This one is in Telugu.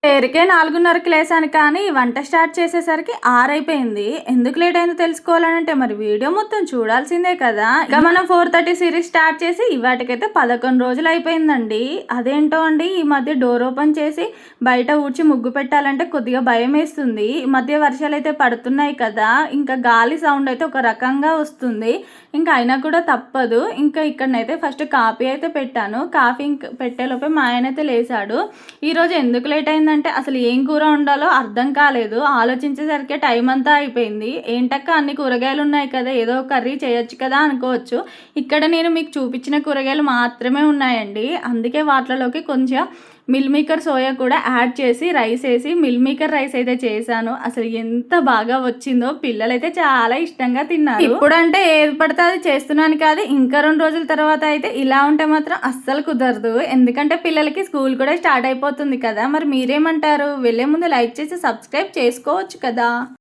పేరుకే 4:30కి లేసాను కానీ, వంట స్టార్ట్ చేసేసరికి 6 అయిపోయింది. ఎందుకు లేట్ అయిందో తెలుసుకోవాలనంటే మరి వీడియో మొత్తం చూడాల్సిందే కదా! ఇక మనం 4:30 సీరీస్ స్టార్ట్ చేసి ఇవాటికైతే 11 రోజులు అయిపోయిందండి. అదేంటో అండి ఈ మధ్య డోర్ ఓపెన్ చేసి బయట ఊడ్చి ముగ్గు పెట్టాలంటే కొద్దిగా భయమేస్తుంది. ఈ మధ్య వర్షాలైతే పడుతున్నాయి కదా! ఇంకా గాలి సౌండ్ అయితే ఒక రకంగా వస్తుంది. ఇంకా అయినా కూడా తప్పదు. ఇంకా ఇక్కడనైతే ఫస్ట్ కాఫీ అయితే పెట్టాను. కాఫీ పెట్టేలోపే మా ఆయనైతే లేసాడు. ఈరోజు ఎందుకు లేట్ అయిందంటే అసలు ఏం కూర వండాలో అర్థం కాలేదు. ఆలోచించేసరికి టైం అంతా అయిపోయింది. ఏంటక్క అన్ని కూరగాయలు ఉన్నాయి కదా! ఏదో ఒక కర్రీ చేయొచ్చు కదా అనుకోవచ్చు. ఇక్కడ నేను మీకు చూపించిన కూరగాయలు మాత్రమే ఉన్నాయండి. అందుకే వాటిలోకి కొంచెం మిల్ మేకర్ సోయా కూడా యాడ్ చేసి రైస్ వేసి మిల్ మేకర్ రైస్ అయితే చేశాను. అసలు ఎంత బాగా వచ్చిందో పిల్లలైతే చాలా ఇష్టంగా తిన్నారు. ఇప్పుడంటే ఏది పడితే అది చేస్తున్నాను కాదు, ఇంకా 2 రోజుల తర్వాత అయితే ఇలా ఉంటే మాత్రం అస్సలు కుదరదు. ఎందుకంటే పిల్లలకి స్కూల్ కూడా స్టార్ట్ అయిపోతుంది కదా! మరి మీరేమంటారు? వెళ్ళే ముందు లైక్ చేసి సబ్స్క్రైబ్ చేసుకోవచ్చు కదా!